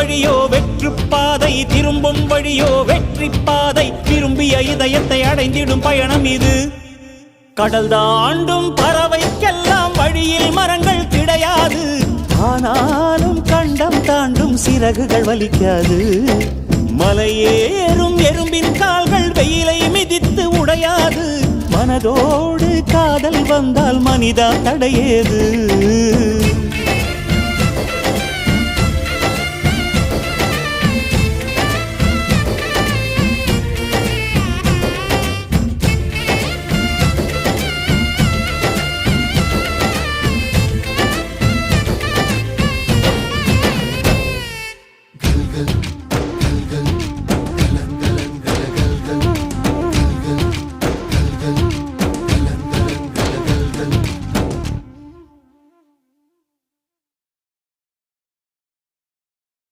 வழியோ வெற்று பாதை, திரும்பும் வழியோ வெற்றி பாதை. விரும்பிய இதயத்தை அடைந்திடும் பயணம் இது. கடல் தாண்டும் பறவைக்கெல்லாம் வழியில் மரங்கள் கிடையாது. ஆனாலும் கண்டம் தாண்டும் சிறகுகள் வலிக்காது. மலையேறும் எறும்பின் கால்கள் வெயிலை மிதித்து உடையாது. மனதோடு காதல் வந்தால் மனிதா தடையேது.